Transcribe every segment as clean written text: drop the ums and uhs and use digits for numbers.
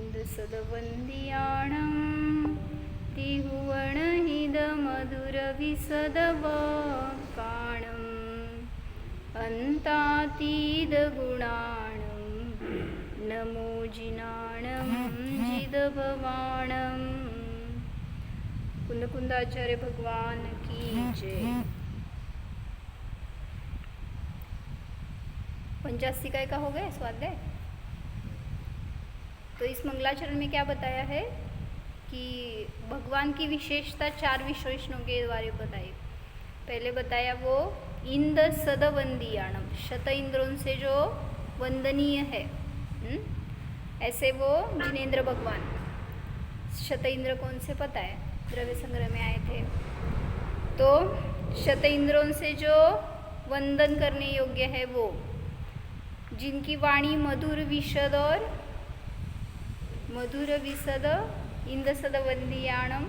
सदवंदियाणं तिहुवणहिदमधुरविसदवकाणम् अन्तातीदगुणाणं नमो जिनाणं जिदभवाणं। कुंदकुंदाचार्य भगवान की जय। 85 का हो गया स्वाध्याय। तो इस मंगलाचरण में क्या बताया है कि भगवान की विशेषता 4 विशेषणों के द्वारा बताई। पहले बताया वो इंद सदवंदियाणम, शत इंद्रों से जो वंदनीय है। ऐसे वो जिनेंद्र भगवान। शत इंद्र कौन से पता है, द्रव्य संग्रह में आए थे। तो शत इंद्रों से जो वंदन करने योग्य है वो, जिनकी वाणी मधुर विशद और मधुर विशद इंद सदवंदियाणम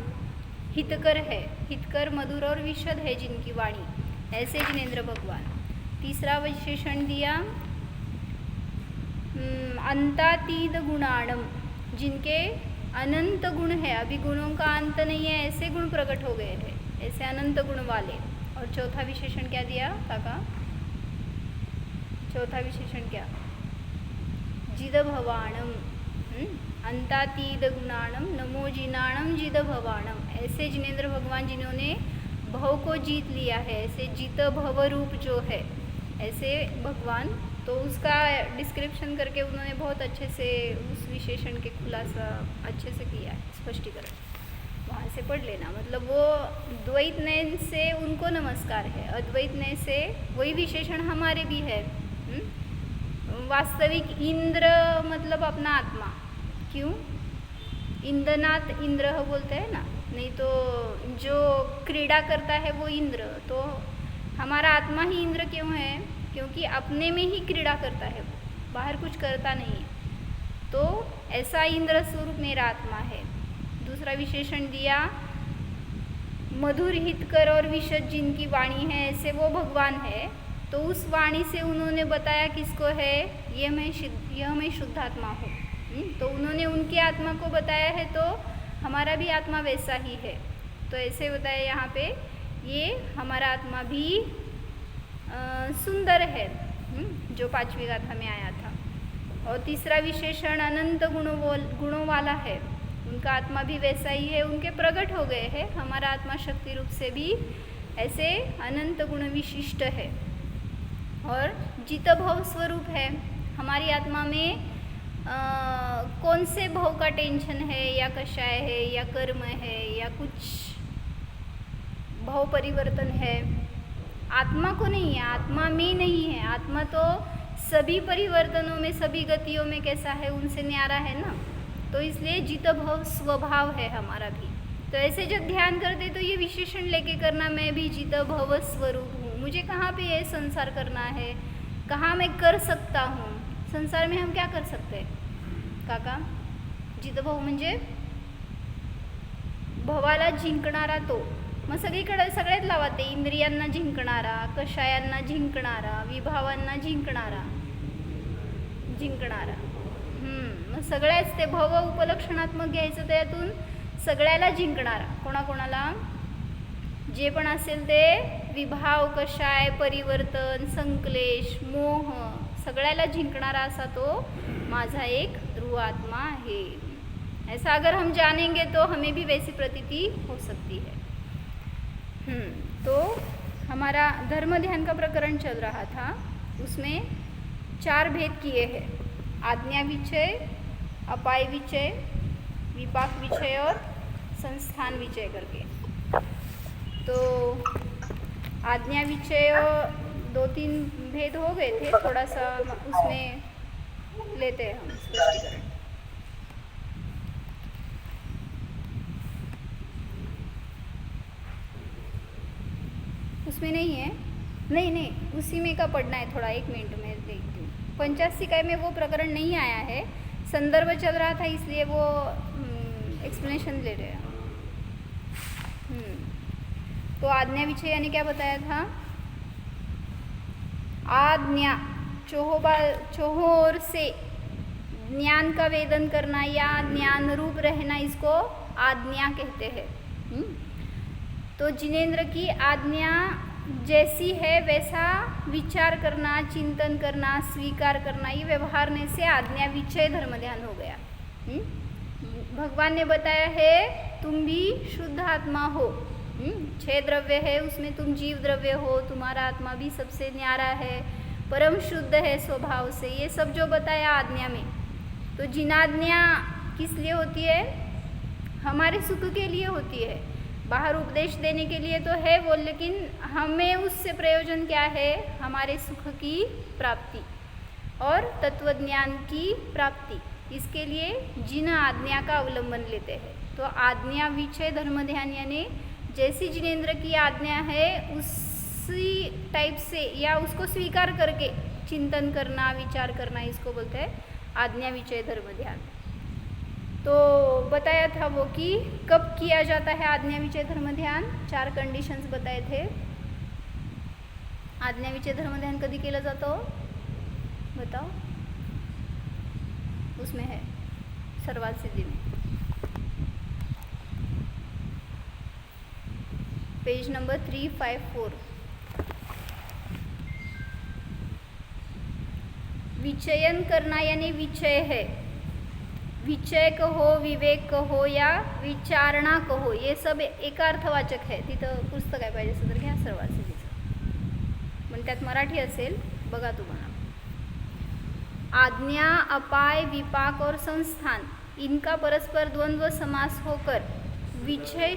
हितकर है। हितकर, मधुर और विशद है जिनकी वाणी, ऐसे जिनेंद्र भगवान। तीसरा विशेषण दिया अंतातीत गुणाणम, जिनके अनंत गुण है, अभी गुणों का अंत नहीं है, ऐसे गुण प्रकट हो गए हैं, ऐसे अनंत गुण वाले। और चौथा विशेषण क्या दिया काका? चौथा विशेषण क्या? जिद भवाणम, अंतातीत गुणाणम नमो जिनाणम जिद भवाणम। ऐसे जिनेंद्र भगवान जिन्होंने भव को जीत लिया है, ऐसे जित भव रूप जो है, ऐसे भगवान। तो उसका डिस्क्रिप्शन करके उन्होंने बहुत अच्छे से उस विशेषण के खुलासा अच्छे से किया है, स्पष्टीकरण वहाँ से पढ़ लेना। मतलब वो द्वैत नयन से उनको नमस्कार है, अद्वैत नयन से वही विशेषण हमारे भी है। वास्तविक इंद्र मतलब अपना आत्मा। क्यों? इंद्रनाथ इंद्र बोलते हैं ना, नहीं तो जो क्रीड़ा करता है वो इंद्र। तो हमारा आत्मा ही इंद्र क्यों है? क्योंकि अपने में ही क्रीड़ा करता है, वो बाहर कुछ करता नहीं है। तो ऐसा इंद्र स्वरूप मेरा आत्मा है। दूसरा विशेषण दिया मधुर हितकर और विशद जिनकी वाणी है, ऐसे वो भगवान है। तो उस वाणी से उन्होंने बताया किसको है, यह मैं शुद्धात्मा हूँ। तो उन्होंने उनकी आत्मा को बताया है, तो हमारा भी आत्मा वैसा ही है। तो ऐसे बताया यहाँ पे, ये हमारा आत्मा भी सुंदर है, जो 5वीं गाथा में आया था। और तीसरा विशेषण अनंत गुणों वाला है, उनका आत्मा भी वैसा ही है, उनके प्रकट हो गए हैं। हमारा आत्मा शक्ति रूप से भी ऐसे अनंत गुण विशिष्ट है और जित भव स्वरूप है। हमारी आत्मा में कौन से भव का टेंशन है, या कषाय है, या कर्म है, या कुछ भव परिवर्तन है, आत्मा को नहीं है, आत्मा में नहीं है। आत्मा तो सभी परिवर्तनों में, सभी गतियों में कैसा है, उनसे न्यारा है ना। तो इसलिए जित भव स्वभाव है हमारा भी। तो ऐसे जब ध्यान करते तो ये विशेषण लेके करना, मैं भी जित भव स्वरूप हूँ। मुझे कहाँ पे ये संसार करना है, कहाँ मैं कर सकता हूँ। संसार में हम क्या कर सकते हैं काका? जित भव म्हणजे भवाला जिंकणारा तो। मग सगळीकडे सगळ्यात लावा ते, इंद्रियांना जिंकणारा, कषायांना जिंकणारा, विभावांना जिंकणारा। मग सगळ्याच ते भव उपलक्षणात्मक घ्यायचं, त्यातून सगळ्याला जिंकणारा, कोणाकोणाला जे पण असेल ते विभाव, कषाय, परिवर्तन, संक्लेश, मोह, सगळ्याला जिंकणारा असा तो माझा एक ध्रुव आत्मा है। ऐसा अगर हम जानेंगे तो हमें भी वैसी प्रतीति हो सकती है। तो हमारा धर्म ध्यान का प्रकरण चल रहा था, उसमें 4 भेद किए हैं, आज्ञा विचय, अपाय विचय, विपाक विचय और संस्थान विचय करके। तो आज्ञा विचय 2-3 भेद हो गए थे, थोड़ा सा उसमें लेते हैं हम स्पष्टीकरण। उसमें नहीं है, नहीं उसी में का पढ़ना है थोड़ा, 1 मिनट में देखती हूँ। 85 में वो प्रकरण नहीं आया है, संदर्भ चल रहा था इसलिए वो एक्सप्लेनेशन ले रहे हैं। तो आज्ञा विषय यानी क्या बताया था? आज्ञा चोहों ओर से ज्ञान का वेदन करना या ज्ञान रूप रहना, इसको आज्ञा कहते हैं। तो जिनेंद्र की आज्ञा जैसी है वैसा विचार करना, चिंतन करना, स्वीकार करना, ये व्यवहारने से आज्ञा विचय धर्म ध्यान हो गया। भगवान ने बताया है तुम भी शुद्ध आत्मा हो, 6 द्रव्य है उसमें तुम जीव द्रव्य हो, तुम्हारा आत्मा भी सबसे न्यारा है, परम शुद्ध है स्वभाव से, ये सब जो बताया आज्ञा में। तो जिनाज्ञा किस लिए होती है? हमारे सुख के लिए होती है। बाहर उपदेश देने के लिए तो है वो, लेकिन हमें उससे प्रयोजन क्या है? हमारे सुख की प्राप्ति और तत्वज्ञान की प्राप्ति। इसके लिए जिन आज्ञा का अवलंबन लेते हैं। तो आज्ञा विचय धर्म ध्यान यानी जैसी जिनेंद्र की आज्ञा है उसी टाइप से या उसको स्वीकार करके चिंतन करना, विचार करना, इसको बोलते हैं आज्ञा विचय धर्म ध्यान। तो बताया था वो कि कब किया जाता है आज्ञा विचय धर्म ध्यान, 4 कंडिशन्स बताए थे। आज्ञा विचय धर्म ध्यान कधी केलं जातं बताओ? उसमें है सर्वात सिद्धि में, पेज नंबर 354। विचयन करना यानी विचय है। विचय कहो, विवेक कहो या विचारणा कहो, ये सब एकार्थवाचक है। तिथं पुस्तक आहे पाहिजे असं तर घ्या सर्वात सिद्धीचं, पण त्यात मराठी असेल बघा तुम्हाला। आज्ञा, अपाय, विपाक और संस्थान, इनका परस्पर द्वंद्व समास होकर विचय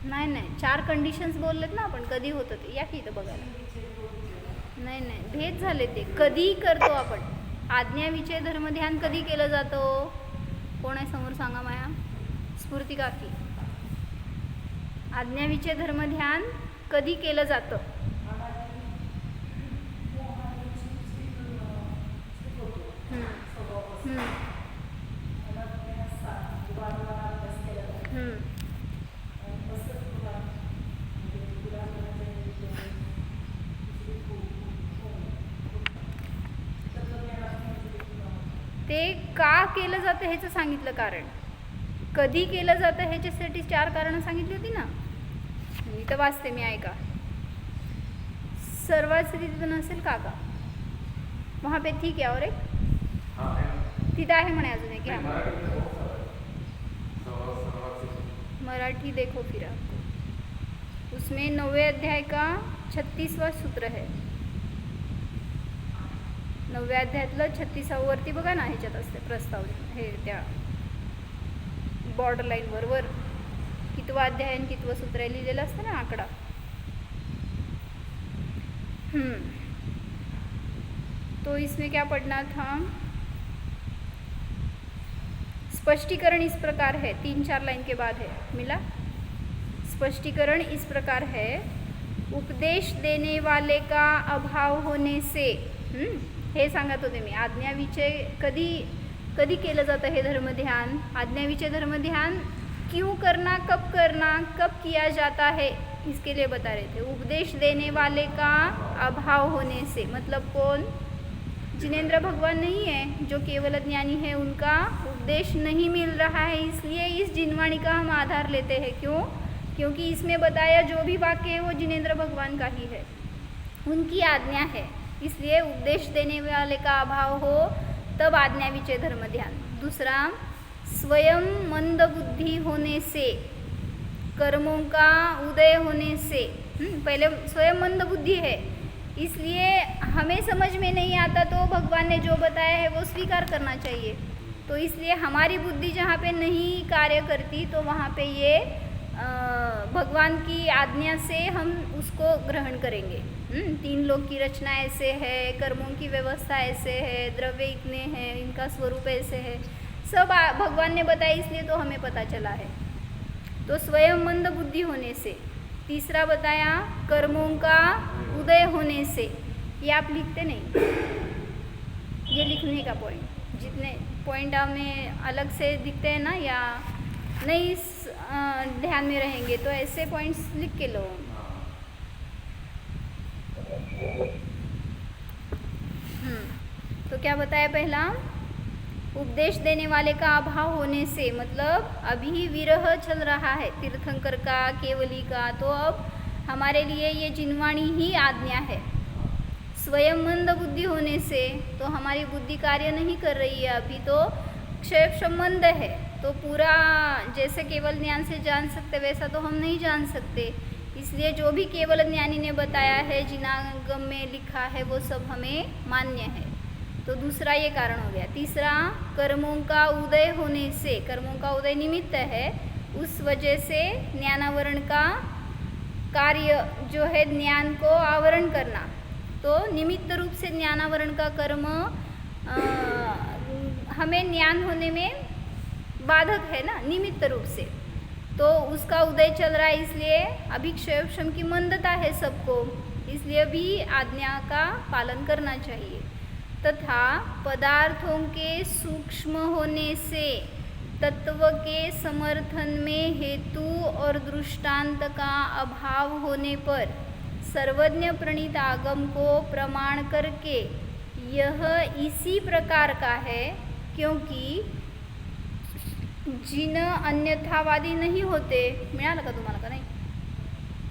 नाही 4 कंडिशन्स बोललेत ना आपण, कधी होतं ते या की इथं बघायला। नाही भेद झाले ते, कधी करतो आपण आज्ञा विचय धर्म ध्यान, कधी केलं जातं? कोण आहे समोर सांगा माया? स्फूर्ती काकी। आज्ञा विचय धर्म ध्यान कधी केलं जातं? ते का केलं जातं ह्याचं सांगितलं कारण, कधी केलं जातं ह्याच्यासाठी 4 कारणं सांगितली होती ना। मी तर वाचते, मी ऐका। सर्वात सिद्धीत नसेल काका वहाँ पे ठीक है, और एक तिथं आहे म्हणे अजून एक, मराठी देखो फिर आपको, उसमें 9वें अध्याय का 36वां सूत्र है। 9व्या अध्यायातलं 36वां वरती बघा ना, ह्याच्यात असते प्रस्ताव, हे त्या बॉर्डर लाईन वर कितवा अध्याय आणि कितवं सूत्र लिहिलेलं असतं ना, आकडा। तो इसमें क्या पढ़ना था? स्पष्टीकरण इस प्रकार है, 3-4 लाइन के बाद है, मिला? स्पष्टीकरण इस प्रकार है, उपदेश देने वाले का अभाव होने से, हे सांगत होते मी, आज्ञा विचय कधी कधी केलं जातं हे धर्म ध्यान, आज्ञा विचय धर्म ध्यान क्यों करना, कब किया जाता है, इसके लिए बता रहे थे। उपदेश देने वाले का अभाव होने से, मतलब कौन? जिनेंद्र भगवान नहीं है, जो केवल ज्ञानी है, उनका उपदेश नहीं मिल रहा है, इसलिए इस जिनवाणी का हम आधार लेते हैं। क्यों? क्योंकि इसमें बताया जो भी वाक्य है वो जिनेंद्र भगवान का ही है, उनकी आज्ञा है, इसलिए उपदेश देने वाले का अभाव हो तब आज्ञा विचय धर्म ध्यान। दूसरा, स्वयं मंद बुद्धि होने से, कर्मों का उदय होने से, पहले स्वयं मंद बुद्धि है, इसलिए हमें समझ में नहीं आता तो भगवान ने जो बताया है वो स्वीकार करना चाहिए। तो इसलिए हमारी बुद्धि जहाँ पे नहीं कार्य करती तो वहाँ पे ये भगवान की आज्ञा से हम उसको ग्रहण करेंगे। 3 लोक की रचना ऐसे है, कर्मों की व्यवस्था ऐसे है, द्रव्य इतने हैं, इनका स्वरूप ऐसे है, सब भगवान ने बताया, इसलिए तो हमें पता चला है। तो स्वयं मंद बुद्धि होने से। तीसरा बताया कर्मों का उदय होने से, ये आप लिखते नहीं, ये लिखने का पॉइंट, जितने पॉइंट हमें अलग से दिखते हैं ना या नहीं ध्यान में रहेंगे तो ऐसे पॉइंट्स लिख के लो। तो क्या बताया पहला, उपदेश देने वाले का अभाव होने से, मतलब अभी विरह चल रहा है तीर्थंकर का, केवली का, तो अब हमारे लिए ये जिनवाणी ही आज्ञा है। स्वयं मंद बुद्धि होने से, तो हमारी बुद्धि कार्य नहीं कर रही है अभी, तो क्षय मंद है, तो पूरा जैसे केवल ज्ञान से जान सकते वैसा तो हम नहीं जान सकते, इसलिए जो भी केवल ज्ञानी ने बताया है, जिनागम में लिखा है, वो सब हमें मान्य है। तो दूसरा ये कारण हो गया। तीसरा, कर्मों का उदय होने से, कर्मों का उदय निमित्त है, उस वजह से ज्ञानावरण का कार्य जो है ज्ञान को आवरण करना, तो निमित्त रूप से ज्ञानावरण का कर्म हमें ज्ञान होने में बाधक है ना, निमित्त रूप से, तो उसका उदय चल रहा है, इसलिए अभी क्षयक्षम की मंदता है सबको, इसलिए भी आज्ञा का पालन करना चाहिए। तथा पदार्थों के सूक्ष्म होने से तत्व के समर्थन में हेतु और दृष्टांत का अभाव होने पर सर्वज्ञ प्रणीत आगम को प्रमाण करके यह इसी प्रकार का है, क्योंकि जिन अन्यथावादी नहीं होते, मिळालं का तुम्हाला का नाही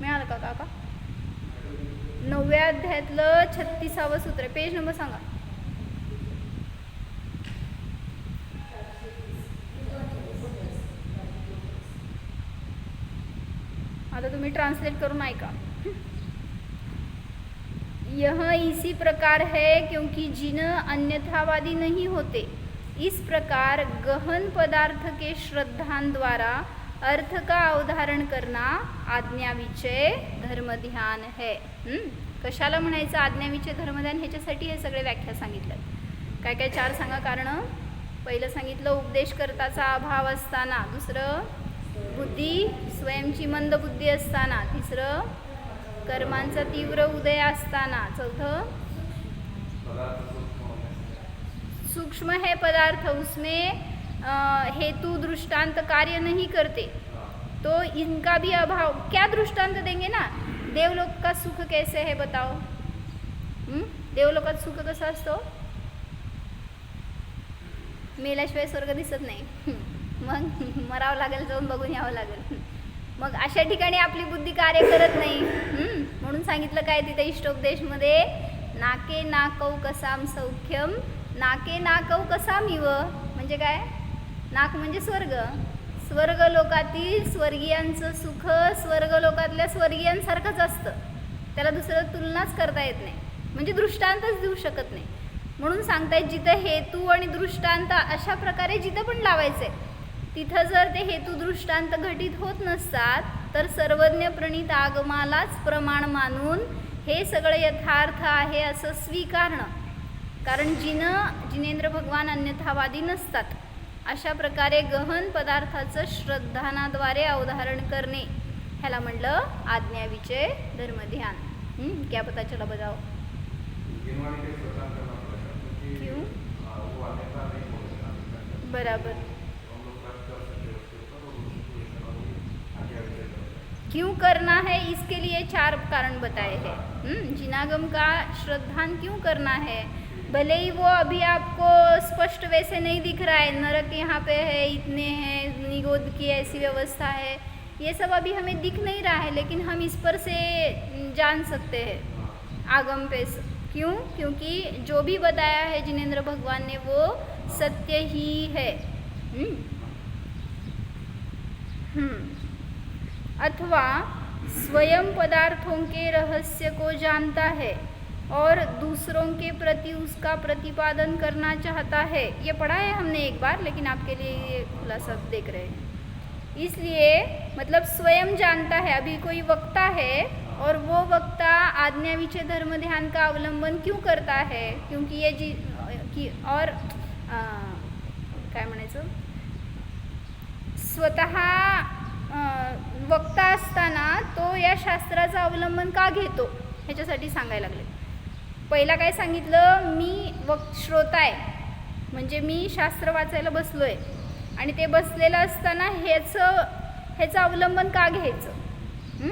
मिळालं का काका? 9व्या अध्यायातलं 36वं सूत्र, पेज नंबर सांगा. आता तुम्ही ट्रांसलेट करून ऐका. यह इसी प्रकार है क्योंकि जिन अन्यथावादी नहीं होते, इस प्रकार गहन पदार्थ के श्रद्धान द्वारा अर्थ का अवधारण करना आज्ञाविचय धर्मध्यान है. कशाला म्हणायचं आज्ञाविचय धर्मध्यान? ह्याच्यासाठी हे सगळे व्याख्या सांगितलं. काय काय 4 सांगा कारण. पहिलं सांगितलं उपदेशकर्ताचा अभाव असताना, दुसरं बुद्धी स्वयंची मंद बुद्धी असताना, तिसरं कर्मांचा तीव्र उदय असताना, चौथं सूक्ष्म है पदार्थ, उसमें हेतु दृष्टांत कार्य नहीं करते, तो इनका भी अभाव. क्या दृष्टांत देंगे ना? देवलोक का सुख कैसे है बताओ. देवलोकात सुख कसं असतो? मेल्याशिवाय स्वर्ग दिसत नाही. मग मरावं लागेल, जाऊन बघून यावं लागेल. मग अशा ठिकाणी आपली बुद्धी कार्य करत नाही. म्हणून सांगितलं काय तिथे इष्टोपदेशमध्ये, नाके नाकौ कसाम सौख्यम नाके नाकौ कसामिव. म्हणजे काय? नाक म्हणजे स्वर्ग. स्वर्ग लोकातील स्वर्गीयांचं सुख स्वर्ग लोकातल्या स्वर्गीयांसारखंच असतं, त्याला दुसरं तुलनाच करता येत नाही, म्हणजे दृष्टांतच देऊ शकत नाही. म्हणून सांगतायत जिथं हेतू आणि दृष्टांत अशा प्रकारे जिथं पण लावायचे, तिथं जर ते हेतू दृष्टांत घटित होत नसतात, तर सर्वज्ञ प्रणीत आगमालाच प्रमाण मानून हे सगळं यथार्थ आहे असं स्वीकारणं. कारण जिनेंद्र भगवान अन्यथावादी नसतात, अशा प्रकारे गहन पदार्थाचं श्रद्धानाद्वारे अवधारण करणे, ह्याला म्हणलं आज्ञाविचय धर्मध्यान. क्या पता चला बताओ क्यों? बराबर. क्यों करना है, इसके लिए 4 कारण बताए हैं. जिनागम का श्रद्धान क्यों करना है? भले ही वो अभी आपको स्पष्ट वैसे नहीं दिख रहा है, नरक यहाँ पे है, इतने हैं, निगोद की ऐसी व्यवस्था है, ये सब अभी हमें दिख नहीं रहा है, लेकिन हम इस पर से जान सकते हैं आगम पे. क्यों? क्योंकि जो भी बताया है जिनेंद्र भगवान ने वो सत्य ही है. अथवा स्वयं पदार्थों के रहस्य को जानता है और दूसरों के प्रति उसका प्रतिपादन करना चाहता है. ये पढ़ा है हमने एक बार, लेकिन आपके लिए ये खुलासा देख रहे हैं. इसलिए मतलब स्वयं जानता है. अभी कोई वक्ता है और वो वक्ता आज्ञाविचय धर्म ध्यान का अवलंबन क्यों करता है? क्योंकि ये और काय म्हणायचं, स्वतः वक्ता असताना तो या शास्त्राचं अवलंबन का घेतो, ह्याच्यासाठी सांगायला लागले. पहिला काय सांगितलं, मी श्रोता आहे, म्हणजे मी शास्त्र वाचायला बसलो आहे आणि ते बसलेलं असताना ह्याचं अवलंबन का घ्यायचं.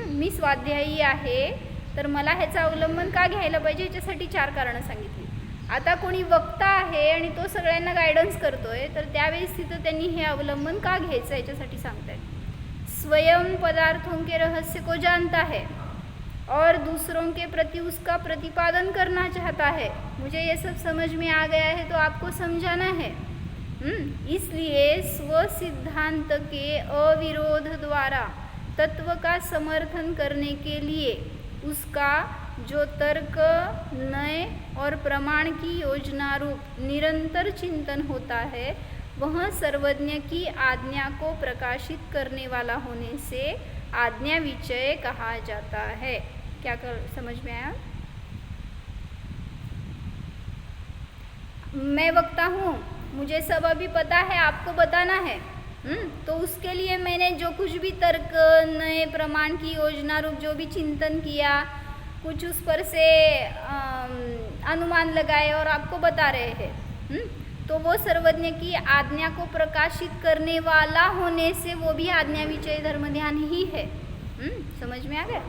मी स्वाध्यायी आहे, तर मला ह्याचं अवलंबन का घ्यायला पाहिजे, ह्याच्यासाठी 4 कारणं सांगितली. आता कोणी वक्ता आहे आणि तो सगळ्यांना गायडन्स करतोय, तर त्यावेळेस तिथं त्यांनी हे अवलंबन का घ्यायचं याच्यासाठी सांगतायत. स्वयं पदार्थों के रहस्य को जानता है और दूसरों के प्रति उसका प्रतिपादन करना चाहता है. मुझे ये सब समझ में आ गया है तो आपको समझाना है. इसलिए स्व सिद्धांत के अविरोध द्वारा तत्व का समर्थन करने के लिए उसका जो तर्क, नय और प्रमाण की योजना रूप निरंतर चिंतन होता है, वह सर्वज्ञ की आज्ञा को प्रकाशित करने वाला होने से आज्ञा विचय कहा जाता है. क्या समझ में आया? मैं वक्ता हूँ, मुझे सब अभी पता है, आपको बताना है. तो उसके लिए मैंने जो कुछ भी तर्क, नए प्रमाण की योजना रूप जो भी चिंतन किया, कुछ उस पर से अनुमान लगाए और आपको बता रहे हैं. तो वो सर्वज्ञ की आज्ञा को प्रकाशित करने वाला होने से वो भी आज्ञा विचय धर्म ध्यान ही है. समझ में आ गया?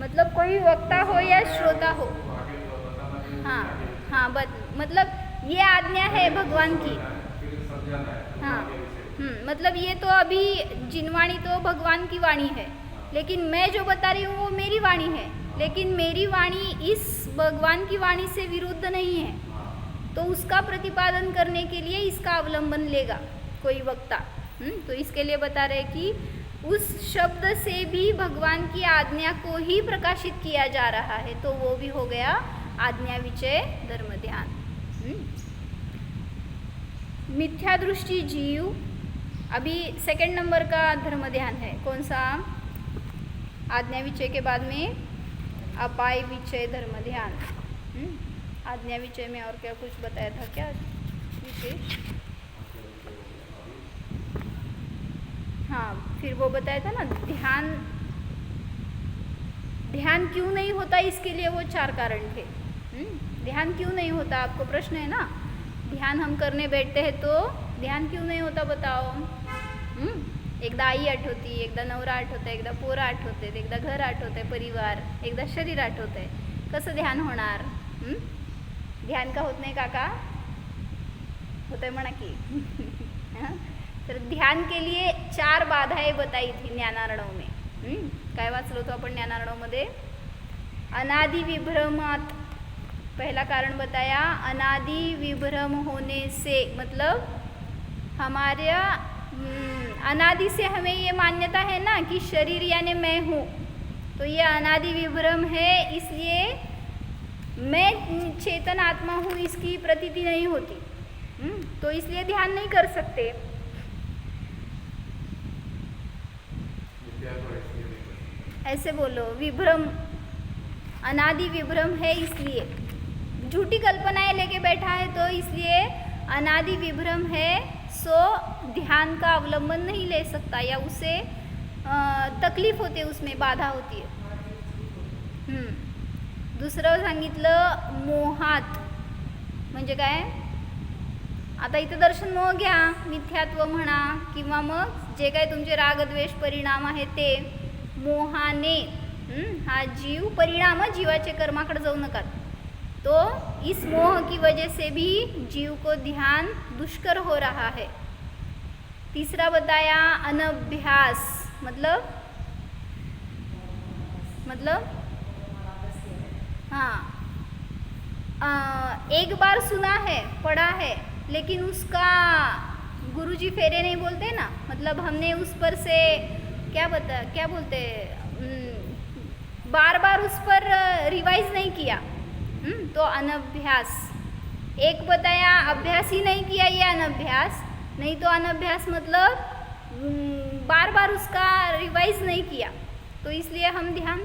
मतलब कोई वक्ता हो या श्रोता हो, हाँ मतलब ये आज्ञा है भगवान की. हाँ मतलब ये तो अभी जिनवाणी तो भगवान की वाणी है, लेकिन मैं जो बता रही हूँ वो मेरी वाणी है, लेकिन मेरी वाणी इस भगवान की वाणी से विरुद्ध नहीं है. तो उसका प्रतिपादन करने के लिए इसका अवलंबन लेगा कोई वक्ता. तो इसके लिए बता रहे कि उस शब्द से भी भगवान की आज्ञा को ही प्रकाशित किया जा रहा है, तो वो भी हो गया आज्ञा विचय धर्म ध्यान. मिथ्या दृष्टि जीव अभी सेकंड नंबर का धर्म ध्यान है. कौन सा? आज्ञा विचय के बाद में अपाय विचय धर्म ध्यान. आज्ञा विचय में और क्या कुछ बताया था क्या विशेष? हाँ, फिर वो बताया था ना ध्यान क्यों नहीं होता, इसके लिए वो 4 कारण थे. ध्यान क्यों नहीं होता, आपको प्रश्न है ना. ध्यान हम करने बैठते हैं तो ध्यान क्यों नहीं होता बताओ. एकदा आई आठवती, एकदा नवरा आठवतं, एकदा पोरं आठवते, एकदा घर आठवतंय, परिवार, एकदा शरीर आठवतंय. कसं ध्यान होणार? ध्यान का होत नाही काका? होतंय म्हणा की. तर ध्यान के लिए 4 बाधाएं बताई थी ज्ञानार्णव में. काय वाचलो तो आपण ज्ञानार्णवमध्ये? अनादि विभ्रमात पहला कारण बताया, अनादि विभ्रम होने से, मतलब हमारे अनादि से हमें ये मान्यता है ना कि शरीर यानी मैं हूँ, तो ये अनादि विभ्रम है, इसलिए मैं चेतन आत्मा हूँ इसकी प्रतीति नहीं होती. तो इसलिए ध्यान नहीं कर सकते. ऐसे बोलो, विभ्रम, अनादि विभ्रम है इसलिए, झूठी कल्पनाएं लेके बैठा है तो इसलिए अनादि विभ्रम है, सो ध्यान का अवलंबन नहीं ले सकता या उसे तकलीफ होते, उसमें बाधा होती है. दुसरं सांगितलं मोहात, म्हणजे काय? आता इथं दर्शन मोह घ्या, मिथ्यात्व म्हणा किंवा मग जे काय तुमचे रागद्वेष परिणाम आहेत ते मोहाने, हा जीव परिणाम, जीवाचे कर्माकडे जाऊ नका. तो इस मोह की वजह से भी जीव को ध्यान दुष्कर हो रहा है. तीसरा बताया अनभ्यास, मतलब हाँ, एक बार सुना है, पढ़ा है, लेकिन उसका गुरुजी फेरे नहीं बोलते ना, मतलब हमने उस पर से क्या बोलते, बार बार उस पर रिवाइज नहीं किया, तो अनभ्यास. एक बताया अभ्यास ही नहीं किया, ये अनभ्यास. नहीं तो अनभ्यास मतलब बार बार उसका रिवाइज नहीं किया, तो इसलिए हम ध्यान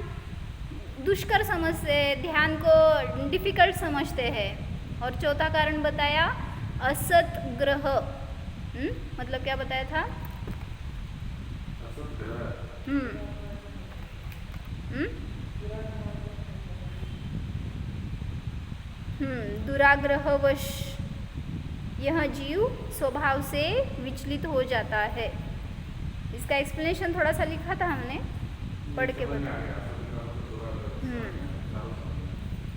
दुष्कर समझते, ध्यान को डिफ़िकल्ट समझते हैं. और चौथा कारण बताया असत ग्रह. मतलब क्या बताया था? दुराग्रहवश यह जीव स्वभाव से विचलित हो जाता है. इसका एक्सप्लेनेशन थोड़ा सा लिखा था हमने, पढ़ के बता.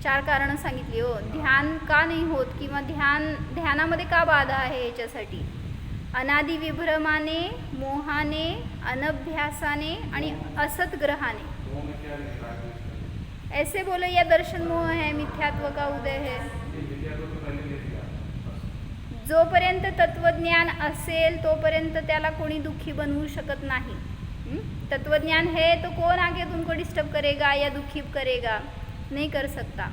4 कारणं सांगितली हो. ध्यान का नाही होत किंवा ध्यानामध्ये का बाधा आहे याच्यासाठी. अनादि विभ्रमाने, मोहाने, अनभ्यासाने आणि असतग्रहाने. ऐसे बोलो या दर्शन मोह है, मिथ्यात्व का उदय है. जोपर्यंत तत्वज्ञान असेल तोपर्यंत त्याला कोणी दुःखी बनवू शकत नाही. तत्वज्ञान है तो कौन आगे तुमको डिस्टर्ब करेगा या दुखी करेगा, नहीं कर सकता.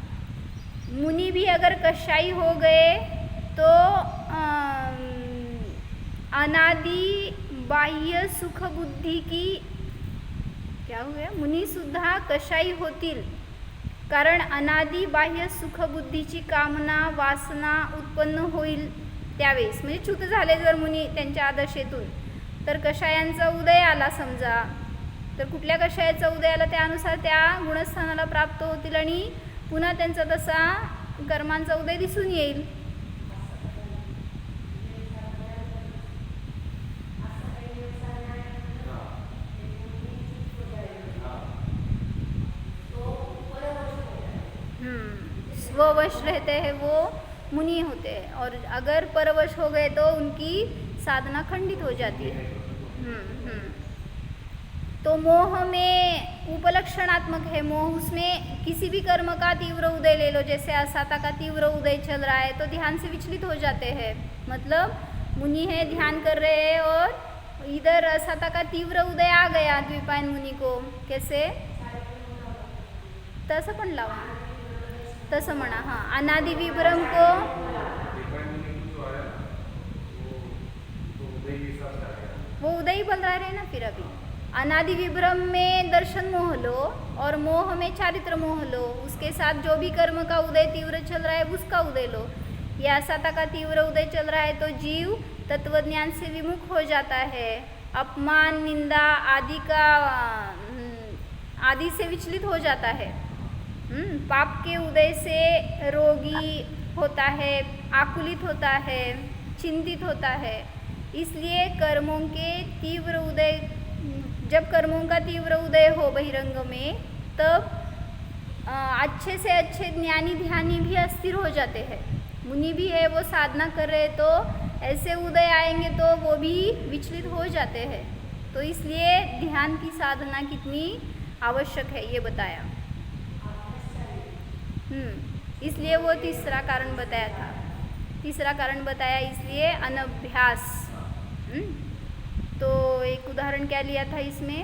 मुनि भी अगर कशाई हो गए तो अनादि बाह्य सुख बुद्धी की क्या हो गया, मुनी सुद्धा कशाई होतील, कारण अनादि बाह्य सुख बुद्धीची कामना वासना उत्पन्न होईल त्यावेळेस. म्हणजे च्युत झाले जर मुनी त्यांच्या आदर्शेतून, तर कषायांचा उदय आला समजा, तर कुठल्या कषायाचा उदय आला त्यानुसार त्या गुणस्थानाला प्राप्त होतील आणि पुन्हा त्यांचा तसा कर्मांचा उदय दिसून येईल. स्ववश रहते हैं वो मुनि होते हैं, और अगर परवश हो गए तो उनकी साधना खंडित हो जाती है. तो मोह में उपलक्षणात्मक है. मोह उसमें किसी भी कर्म का तीव्र उदय ले लो, जैसे असाता का तीव्र उदय चल रहा है तो ध्यान से विचलित हो जाते हैं. मतलब मुनि है, ध्यान कर रहे हैं और इधर असाता का तीव्र उदय आ गया द्विपायन मुनि को. कैसे, तसं पण लावा, तसं म्हणा. हां, अनादि विभ्रम को वो उदय ही बोल रहे ना फिर अभी. अनादि विभ्रम में दर्शन मोह लो और मोह में चारित्र मोह लो, उसके साथ जो भी कर्म का उदय तीव्र चल रहा है उसका उदय लो. या साता का तीव्र उदय चल रहा है तो जीव तत्वज्ञान से विमुख हो जाता है, अपमान निंदा आदि से विचलित हो जाता है. पाप के उदय से रोगी होता है, आकुलित होता है, चिंतित होता है. इसलिए कर्मों के तीव्र उदय, जब कर्मों का तीव्र उदय हो बहिरंग में, तब अच्छे से अच्छे ज्ञानी ध्यानी भी अस्थिर हो जाते हैं. मुनि भी है, वो साधना कर रहे तो ऐसे उदय आएंगे तो वो भी विचलित हो जाते हैं. तो इसलिए ध्यान की साधना कितनी आवश्यक है ये बताया. इसलिए वो तीसरा कारण बताया था. तीसरा कारण बताया इसलिए अनभ्यास. तो एक उदाहरण क्या लिया था इसमें,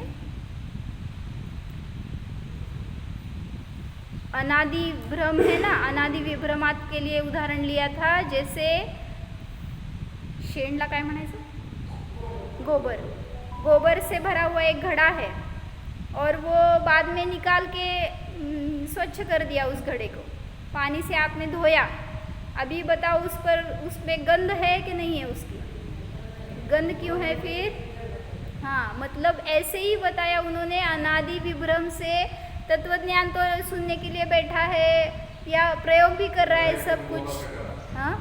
अनादि भ्रम है ना, अनादि विभ्रमात के लिए उदाहरण लिया था. जैसे शेणला काय म्हणायचं, गोबर से भरा हुआ एक घड़ा है और वो बाद में निकाल के स्वच्छ कर दिया उस घड़े को, पानी से आपने धोया. अभी बताओ उसमें गंध है कि नहीं है, उसकी गंध क्यों है फिर. हाँ, मतलब ऐसे ही बताया उन्होंने. अनादि विभ्रम से तत्वज्ञान तो सुनने के लिए बैठा है या प्रयोग भी कर रहा है सब कुछ. हाँ,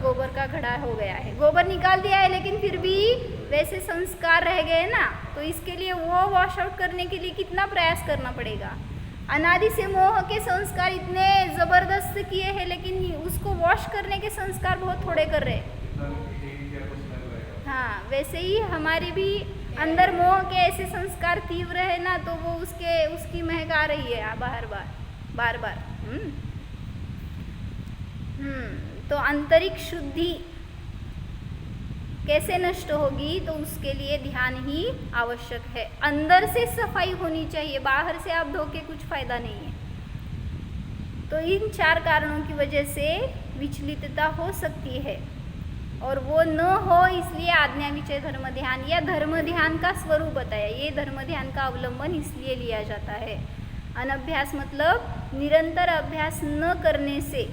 गोबर का घड़ा हो गया है, गोबर निकाल दिया है, लेकिन फिर भी वैसे संस्कार रह गए ना, तो इसके लिए वो वॉश आउट करने के लिए कितना प्रयास करना पड़ेगा. अनादि से मोह के संस्कार इतने ज़बरदस्त किए हैं, लेकिन उसको वॉश करने के संस्कार बहुत थोड़े कर रहे हैं. हाँ, वैसे ही हमारे भी अंदर मोह के ऐसे संस्कार तीव्र है ना, तो वो उसकी महक आ रही है बार बार. तो आंतरिक शुद्धि कैसे नष्ट होगी, तो उसके लिए ध्यान ही आवश्यक है. अंदर से सफाई होनी चाहिए, बाहर से आप धो के कुछ फायदा नहीं है. तो इन 4 कारणों की वजह से विचलितता हो सकती है, और वो न हो इसलिए आज्ञा विषय धर्म ध्यान या धर्म ध्यान का स्वरूप बताया. ये धर्म ध्यान का अवलंबन इसलिए लिया जाता है. अनभ्यास मतलब निरंतर अभ्यास न करने से,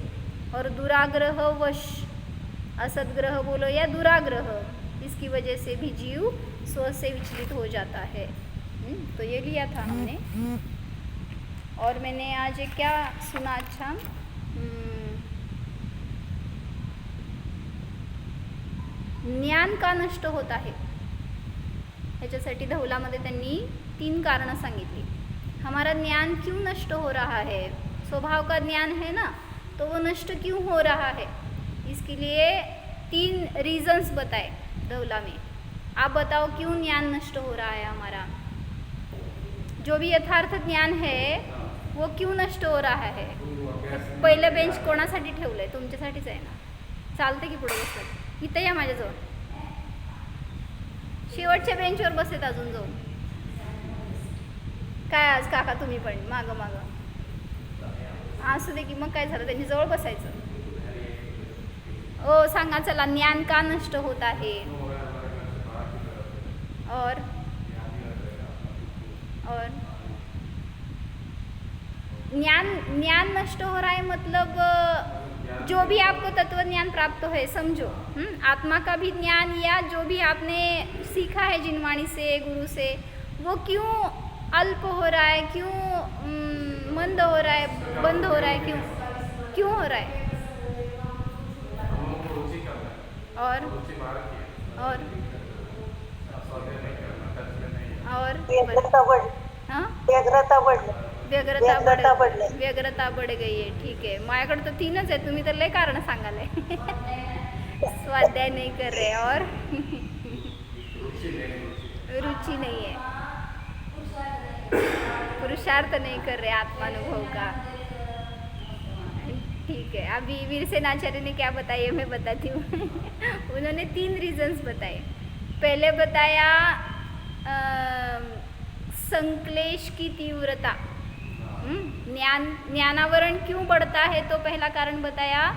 और दुराग्रह वश, असदग्रह बोलो या दुराग्रह, इसकी वजह से भी जीव स्व से विचलित हो जाता है. तो ये लिया था हमने. और मैंने आज एक क्या सुना, अच्छा, ज्ञान का नष्ट होत आहे ह्याच्यासाठी धवलामध्ये त्यांनी 3 कारणं सांगितली. हमारा ज्ञान क्यों नष्ट हो रहा है, स्वभाव का ज्ञान है ना, तो वो नष्ट क्यों हो रहा है? इसके लिए 3 रीजंस बताए धवला में। आप बताओ क्यों ज्ञान नष्ट हो रहा है हमारा? जो भी यथार्थ ज्ञान है वो क्यों नष्ट हो रहा है? पहिलं बेंच कोणासाठी ठेवलंय? तुमच्यासाठीच आहे ना. चालते की पुढे बसतात? इथं या माझ्याजवळ. शेवटच्या बेंचवर बसेत अजून जाऊन. काय आज काका तुम्ही पण मागं मागं असू दे की. मग काय झालं, त्यांनी जवळ बसायचं. ओ सांगा चला, ज्ञान का नष्ट होत आहे? और ज्ञान नष्ट हो रहा है मतलब जो भी आपको तत्व ज्ञान प्राप्त है, समझो आत्मा का भी ज्ञान या जो भी आपने सीखा है जिनवाणी से, गुरु से, वो क्यों अल्प हो रहा है, क्यों मंद हो रहा है, बंद हो रहा है, क्यों हो रहा है? और हाँ, व्यग्रता बढ़ गई है. ठीक आहे. माझ्याकडे तर 3च आहे, तुम्ही तर लय कारण सांगाले. स्वाध्याय नहीं कर रहे और रुचि नहीं है, पुरुषार्थ नहीं कर रहे आत्मानुभव का. ठीक है. अभी वीरसेनाचार्य ने क्या बताया मैं बताती हूँ. उन्होंने 3 रीजंस बताए. पहले बताया संक्लेश की तीव्रता. ज्ञानावरण क्यों बढ़ता है? तो पहला कारण बताया,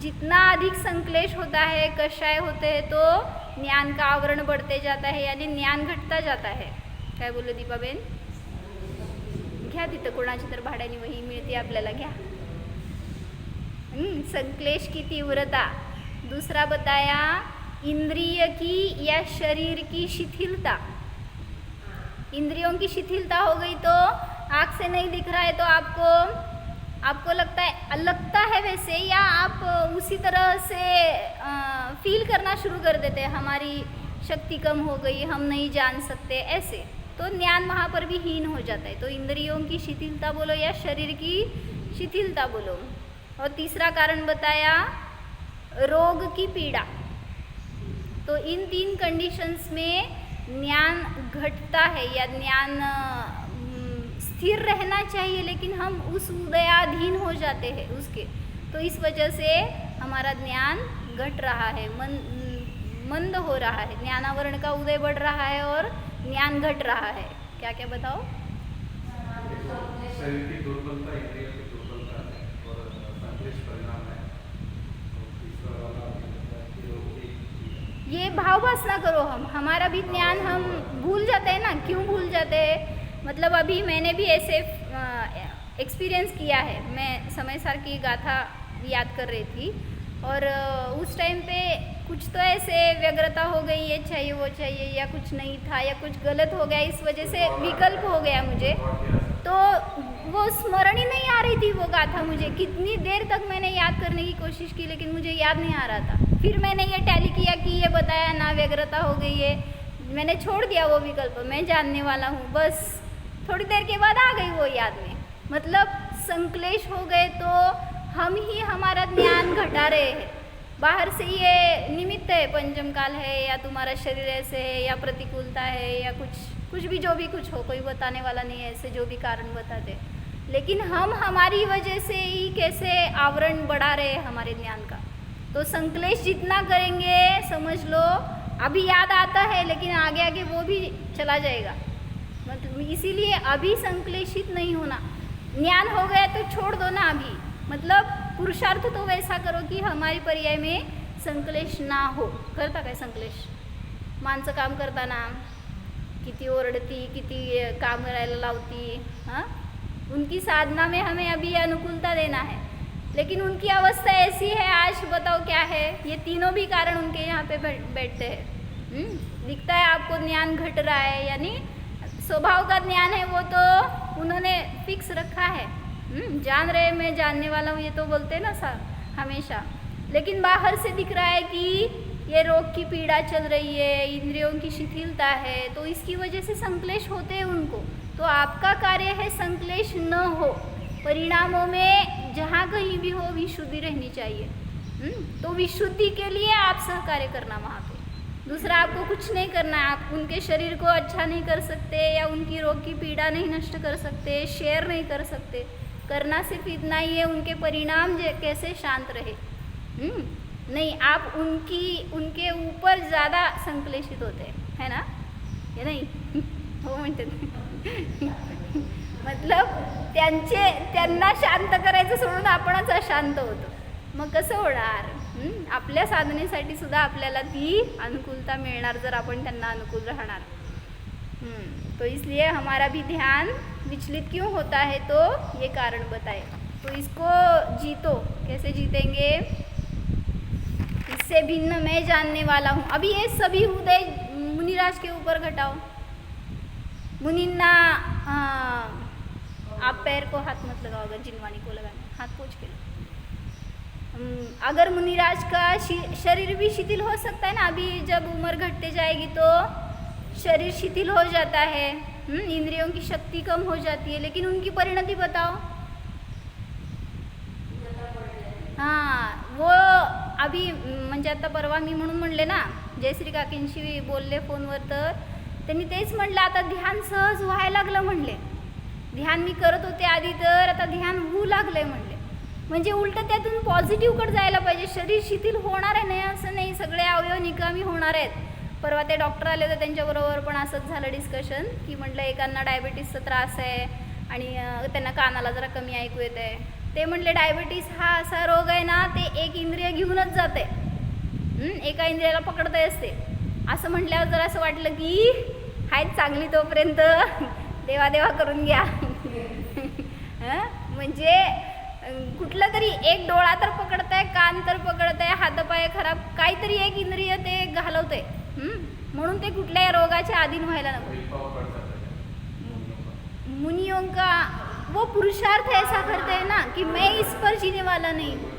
जितना अधिक संक्लेश होता है, कषाय होते हैं, तो ज्ञान का आवरण बढ़ते जाता है, यानी ज्ञान घटता जाता है. काय बोललो दीपाबेन? घ्या तिथं कोणाची तर भाड्याने वही मिळते आपल्याला, घ्या. संक्लेश की तीव्रता. दूसरा बताया इंद्रिय की या शरीर की शिथिलता. इंद्रियों की शिथिलता हो गई तो आँख से नहीं दिख रहा है तो आपको लगता है वैसे, या आप उसी तरह से फील करना शुरू कर देते हैं, हमारी शक्ति कम हो गई, हम नहीं जान सकते, ऐसे. तो ज्ञान वहाँ पर भी हीन हो जाता है. तो इंद्रियों की शिथिलता बोलो या शरीर की शिथिलता बोलो. और तीसरा कारण बताया रोग की पीड़ा. तो इन 3 कंडीशंस में ज्ञान घटता है या ज्ञान स्थिर रहना चाहिए, लेकिन हम उस उदयाधीन हो जाते हैं उसके. तो इस वजह से हमारा ज्ञान घट रहा है, मंद हो रहा है. ज्ञानावरण का उदय बढ़ रहा है और ज्ञान घट रहा है. क्या क्या बताओ? शरीर की दुर्बलता, इंद्रियों की दुर्बलता है और संक्लेश परिणाम है. ये भावभास ना करो. हमारा भी ज्ञान हम भूल जाते हैं ना. क्यों भूल जाते हैं? मतलब अभी मैंने भी ऐसे एक्सपीरियंस किया है. मैं समय सार की गाथा याद कर रही थी और उस टाइम पे कुछ तो ऐसे व्यग्रता हो गई, ये चाहिए वो चाहिए, या कुछ नहीं था या कुछ गलत हो गया, इस वजह से विकल्प हो गया मुझे. तो वो स्मरण ही नहीं आ रही थी वो गाथा मुझे. कितनी देर तक मैंने याद करने की कोशिश की लेकिन मुझे याद नहीं आ रहा था. फिर मैंने ये टैली किया कि ये बताया ना, व्यग्रता हो गई है, मैंने छोड़ दिया वो विकल्प, मैं जानने वाला हूँ, बस थोड़ी देर के बाद आ गई वो याद में. मतलब संक्लेश हो गए तो हम ही हमारा ज्ञान घटा रहे हैं. बाहर से ये निमित्त है, पंचम काल है, या तुम्हारा शरीर ऐसे है, या प्रतिकूलता है, या कुछ भी जो भी कुछ हो, कोई बताने वाला नहीं है, ऐसे जो भी कारण बताते. लेकिन हम हमारी वजह से ही कैसे आवरण बढ़ा रहे हैं हमारे ज्ञान का. तो संक्लेश जितना करेंगे, समझ लो अभी याद आता है लेकिन आगे आगे वो भी चला जाएगा. मतलब इसीलिए अभी संक्लेशित नहीं होना. ज्ञान हो गया तो छोड़ दो ना अभी. मतलब पुरुषार्थ तो वैसा करो की हमारी पर्याय में संक्लेश ना हो. करता काय संक्लेश? माणसं काम करताना किती ओरडती, किती काम करायला लावती. हाँ, उनकी साधना में हमें अभी अनुकूलता देना है, लेकिन उनकी अवस्था ऐसी है आज. बताओ क्या है? ये तीनों भी कारण उनके यहाँ पे बैठते हैं. दिखता है आपको ज्ञान घट रहा है, यानी स्वभाव का ज्ञान है वो तो उन्होंने फिक्स रखा है. जान रहे मैं जानने वाला हूँ, ये तो बोलते हैं ना सर हमेशा. लेकिन बाहर से दिख रहा है कि ये रोग की पीड़ा चल रही है, इंद्रियों की शिथिलता है, तो इसकी वजह से संक्लेश होते हैं उनको. तो आपका कार्य है संक्लेश न हो. परिणामों में जहाँ कहीं भी हो विशुद्धि रहनी चाहिए। तो विशुद्धि के लिए आप सहकार्य करना वहाँ पे। दूसरा आपको कुछ नहीं करना है, आप उनके शरीर को अच्छा नहीं कर सकते या उनकी रोग की पीड़ा नहीं नष्ट कर सकते, शेयर नहीं कर सकते। करना सिर्फ इतना ही है, उनके परिणाम कैसे शांत रहे। नहीं, आप उनके ऊपर ज़्यादा संश्लेषित होते हैं, है ना? हे नाही हो म्हणते मतलब त्यांना शांत करायचं सोडून आपणच अशांत होतो, मग कसं होणार? आपल्या साधनेसाठी सुद्धा आपल्याला ती अनुकूलता मिळणार जर आपण त्यांना अनुकूल राहणार। तो इसलिए हमारा भी ध्यान विचलित क्यों होता है, तो ये कारण बताए। तो इसको जीतो, कैसे जीतेंगे? इससे भिन्न मैं जानने वाला हूँ। अभी ये सभी उदय मुनिराज के ऊपर घटाओ। मुनिन्ना आप पैर को हाथ मत लगाओगे, जिनवानी को लगाना, हाथ पोंछ के लो। अगर मुनिराज का शरीर भी शिथिल हो सकता है ना, अभी जब उम्र घटते जाएगी तो शरीर शिथिल हो जाता है, इंद्रियों की शक्ति कम हो जाती है, लेकिन उनकी परिणति बताओ। हाँ, वो अभी म्हणजे आता परवा मी म्हणून म्हणले ना, जयश्री काकींशी बोलले फोनवर, तर त्यांनी तेच म्हणलं, आता ध्यान सहज व्हायला लागलं म्हणले। ध्यान मी करत होते आधी, तर आता ध्यान होऊ लागलंय म्हणले। म्हणजे उलट त्यातून पॉझिटिव्हकडे जायला पाहिजे। शरीर शिथिल होणार आहे नाही असं नाही, सगळे अवयव निकामी होणार आहेत। परवा ते डॉक्टर आले होते, त्यांच्याबरोबर पण असंच झालं डिस्कशन, की म्हटलं एकांना डायबिटीसचा त्रास आहे आणि त्यांना कानाला जरा कमी ऐकू येत आहे। ते म्हटले डायबिटीस हा असा रोग आहे ना, ते एक इंद्रिय घेऊनच जाते, एका इंद्रियाला पकडता असते। असं म्हटल्यावर जरा असं वाटलं की आहेत चांगली तोपर्यंत देवादेवा करून घ्या। म्हणजे कुठलं तरी एक डोळा तर पकडताय, कान तर पकडताय, हातपाय खराब, काहीतरी एक इंद्रिय ते घालवते, म्हणून ते कुठल्याही रोगाच्या अधीन व्हायला नको। मुनियों का वो पुरुषार्थ ऐसा करते हैं ना कि मैं इस पर जीने वाला नहीं हूँ।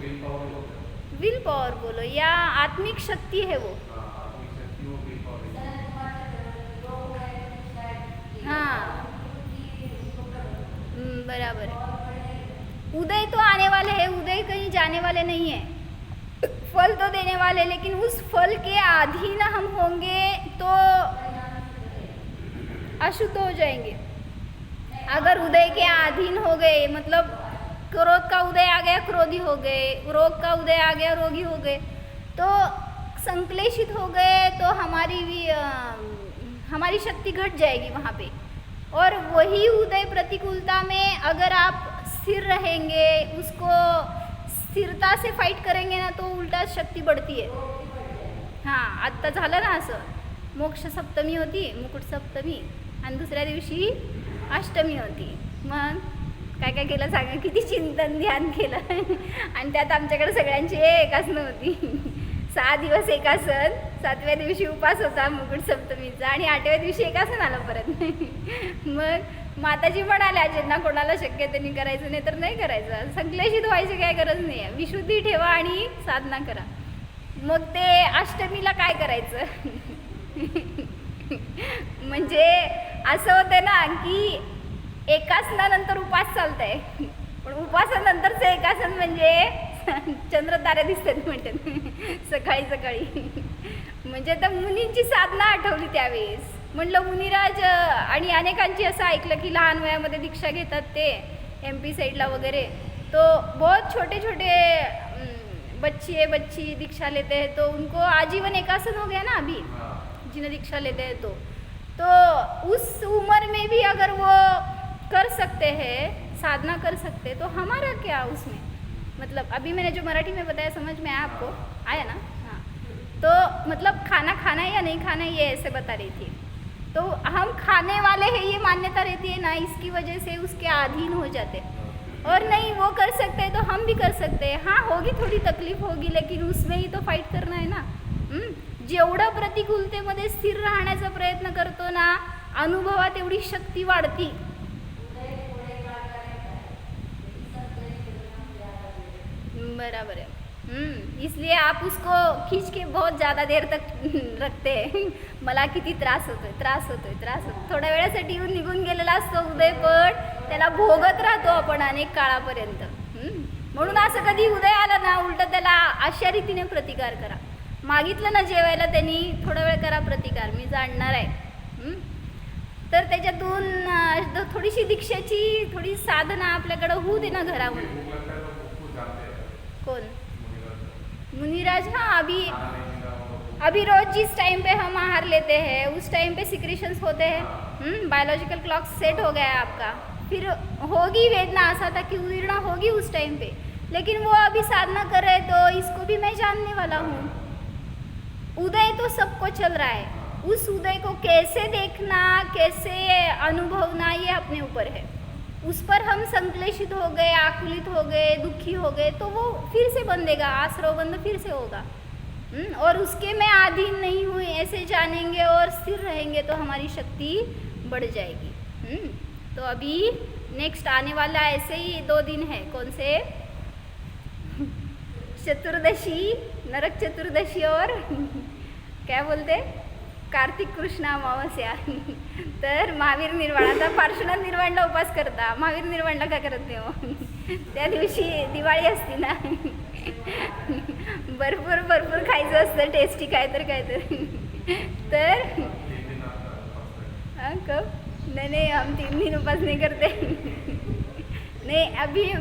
विल पावर बोलो या आत्मिक शक्ति है वो। हाँ, बराबर है। उदय तो आने वाले हैं, उदय कहीं जाने वाले नहीं है। फल तो देने वाले, लेकिन उस फल के अधीन हम होंगे तो अशुद्ध हो जाएंगे। अगर उदय के अधीन हो गए, मतलब क्रोध का उदय आ गया, क्रोधी हो गए, रोग का उदय आ गया, रोगी हो गए, तो संक्लेशित हो गए, तो हमारी शक्ति घट जाएगी वहाँ पे। और वही उदय प्रतिकूलता में अगर आप स्थिर रहेंगे, उसको स्थिरता से फाइट करेंगे ना, तो उलटा शक्ती बढ़ती है। हाँ, आत्ता झालं ना असं, मोक्ष सप्तमी होती, मुकुट सप्तमी, आणि दुसऱ्या दिवशी अष्टमी होती। मग काय काय केलं सांगा, किती चिंतन ध्यान केलं। आणि त्यात आमच्याकडे सगळ्यांची एकाच नव्हती, 6 दिवस एकासन, 7व्या दिवशी उपास होता मुकुट सप्तमीचा, आणि 8व्या दिवशी एकासन आलं परत। मग माताजी म्हणाल्या, ज्यांना कोणाला शक्य त्यांनी करायचं, नाही तर नाही करायचं, संश्लेषित व्हायची काय गरज नाही आहे, विशुद्धी ठेवा आणि साधना करा। मग ते अष्टमीला काय करायचं? म्हणजे असं होतं ना की एकासनानंतर उपास चालतंय, पण उपासानंतरचं एकासन म्हणजे चंद्र तारे दिसतात म्हणतात सकाळी सकाळी। म्हणजे तर मुनींची साधना आठवली त्यावेळेस। म्हटलं मुनिराज, आणि अनेकांची असं ऐकलं की लहान वयामध्ये दीक्षा घेतात ते MP साइडला वगैरे, तो बहुत छोटे छोटे बच्ची दीक्षा लेते हैं, तो उनको आजीवन एकासन हो गया ना अभी, जिन्हें दीक्षा लेते हैं। तो उस उम्र में भी अगर वो कर सकते हैं, साधना कर सकते, तो हमारा क्या उसमें? मतलब अभी मैंने जो मराठी में बताया, समझ में आया आपको? आया ना? हाँ। तो मतलब खाना खाना है या नहीं खाना है, ये ऐसे बता रही थी। तो हम खाने वाले हैं ये मान्यता रहती है ना, इसकी वजह से उसके अधीन हो जाते। और नहीं, वो कर सकते हैं तो हम भी कर सकते हैं। हाँ, होगी थोडी तकलीफ होगी, लेकिन उसमें ही तो फाईट करना आहे ना। जेवढं प्रतिकूलतेमध्ये स्थिर राहण्याचा प्रयत्न करतो ना, अनुभवात एवढी शक्ती वाढती। बराबर है। इसलिए आप उसको खींच के बहुत ज़्यादा देर तक रखते हैं। मला किती त्रास होतोय, थोड्या वेळासाठी येऊन निघून गेलेला असतो उदय, पण त्याला भोगत राहतो आपण अनेक काळापर्यंत. म्हणून असं कधी उदय आला ना, उलट त्याला अशा रीतीने प्रतिकार करा. मागितलं ना जेवायला त्यांनी, थोडा वेळ करा प्रतिकार, मी जाणणार आहे. तर त्याच्यातून थोडीशी दीक्षेची थोडी साधना आपल्याकडं होऊ दे ना घरामध्ये. कौन? मुनिराज. हाँ, अभी रोज जिस टाइम पे हम आहार लेते हैं उस टाइम पे सिक्रेशंस होते हैं. बायोलॉजिकल क्लॉक सेट हो गया है आपका. फिर होगी वेदना, ऐसा था कि उदीर्णा होगी उस टाइम पे, लेकिन वो अभी साधना कर रहे तो इसको भी मैं जानने वाला हूँ. उदय तो सबको चल रहा है, उस उदय को कैसे देखना, कैसे अनुभवना, ये अपने ऊपर है. उस पर हम संक्लेशित हो गए, आकुलित हो गए, दुखी हो गए तो वो फिर से बंधेगा, आश्रव बंध फिर से होगा. और उसके मैं अधीन नहीं हुई ऐसे जानेंगे और स्थिर रहेंगे तो हमारी शक्ति बढ़ जाएगी. तो अभी नेक्स्ट आने वाला ऐसे ही 2 दिन है. कौन से? चतुर्दशी, नरक चतुर्दशी और क्या बोलते, कार्तिक कृष्ण अमावस्या. तर महावीर निर्वाणाचा पार्श्वनाथ निर्वाणला उपास करता. महावीर निर्वाणला काय करते हो? त्या दिवशी दिवाळी असती ना, भरपूर खायचं असतं, टेस्टी काय तर कब? नहीं, हम 3 दिन उपास नहीं करते. नहीं, अभी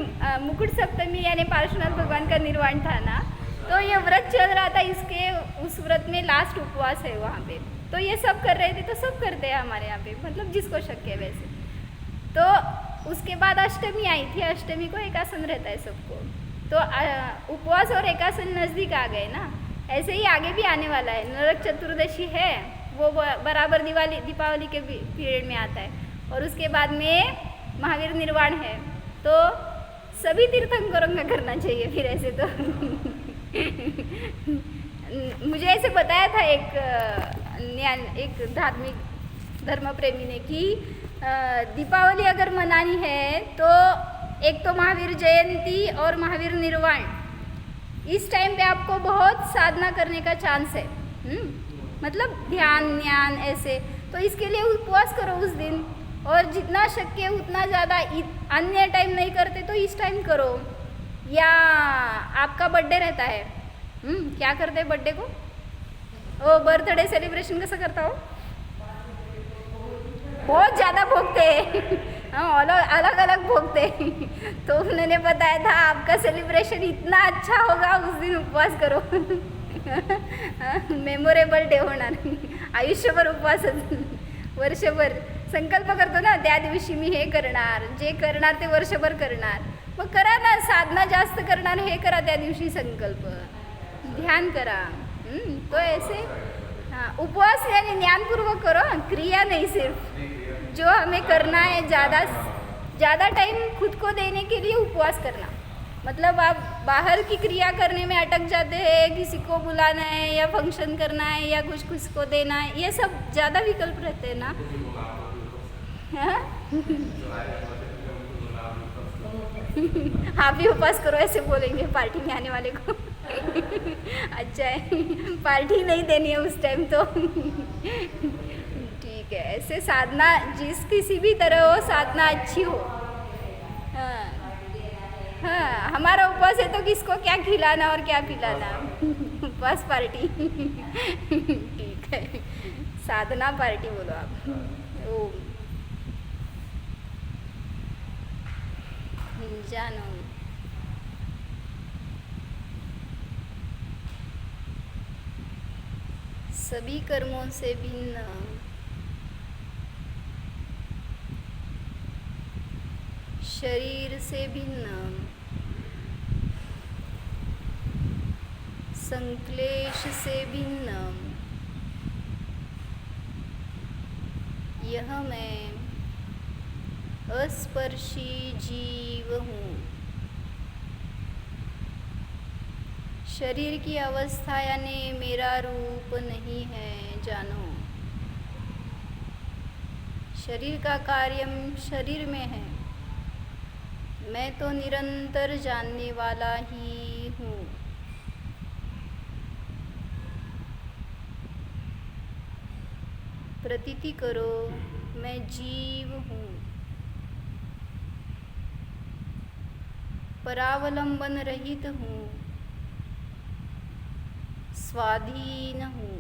मुकुट सप्तमी यानी पार्श्वनाथ भगवान का निर्वाण था ना, तो ये व्रत चल रहा था. इसके उस व्रत में लास्ट उपवास है वहाँ पे. तो ये सब कर रहे थे, तो सब करते हैं हमारे यहाँ पे, मतलब जिसको शक्य है वैसे. तो उसके बाद अष्टमी आई थी. अष्टमी को एकासन रहता है सबको. तो उपवास और एकासन नज़दीक आ गए ना, ऐसे ही आगे भी आने वाला है. नरक चतुर्दशी है, वो बराबर दीपावली के पीरियड में आता है. और उसके बाद में महावीर निर्वाण है. तो सभी तीर्थंकरों का करना चाहिए फिर ऐसे तो. मुझे ऐसे बताया था एक धार्मिक धर्म प्रेमी ने कि दीपावली अगर मनानी है तो एक तो महावीर जयंती और महावीर निर्वाण, इस टाइम पे आपको बहुत साधना करने का चांस है. मतलब ध्यान ऐसे, तो इसके लिए उपवास करो उस दिन. और जितना शक्य उतना ज़्यादा, अन्य टाइम नहीं करते तो इस टाइम करो. या आपका बर्थडे रहता है, क्या करते हैं बर्थडे को? ओ, बर्थडे सेलिब्रेशन कैसा करता हो? बहुत ज़्यादा भोगते हैं. हाँ, अलग अलग भोगते हैं. तो उन्होंने बताया था आपका सेलिब्रेशन इतना अच्छा होगा, उस दिन उपवास करो. मेमोरेबल डे होणार. आयुष्यभर उपवास, वर्षभर संकल्प करतो ना, त्या दिवशी मी हे करणार, जे करणार ते वर्षभर करणार. मग करा ना, साधना जास्त करणार, हे करा त्या दिवशी संकल्प, ध्यान करा. तो ऐसे हाँ, उपवास यानी ज्ञानपूर्वक करो, क्रिया नहीं सिर्फ. जो हमें करना है, ज़्यादा टाइम खुद को देने के लिए उपवास करना. मतलब आप बाहर की क्रिया करने में अटक जाते हैं, किसी को बुलाना है या फंक्शन करना है या कुछ को देना है, ये सब ज़्यादा विकल्प रहते हैं ना. हाँ? आप भी उपवास करो ऐसे बोलेंगे पार्टी में आने वाले को. अच्छा है, पार्टी नहीं देनी है उस टाइम तो. ठीक है, ऐसे साधना किसी भी तरह हो, साधना अच्छी हो. हाँ, हमारा उपवास है तो किसको क्या खिलाना और क्या पिलाना. उपवास पार्टी. ठीक है, साधना पार्टी बोलो आप. ओम जानो. सभी कर्मों से भिन्न, शरीर से भिन्न, संक्लेश से भिन्न, यह मैं अस्पर्शी जीव हूँ. शरीर की अवस्था यानी मेरा रूप नहीं है, जानो. शरीर का कार्य शरीर में है, मैं तो निरंतर जानने वाला ही हूँ. प्रतीति करो मैं जीव हूँ. परावलंबन रहित हूँ, स्वाधीन हूँ,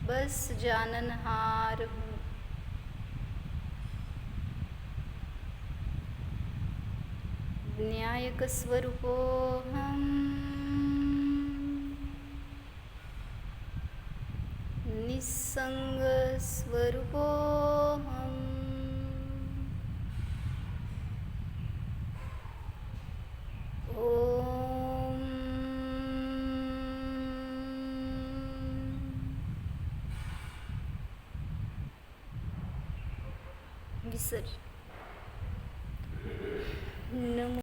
बस जाननहार हूँ। ज्ञायक स्वरूपोऽहम्, निस्संग स्वरूपोऽहम्। ओम विसर्जन। नमो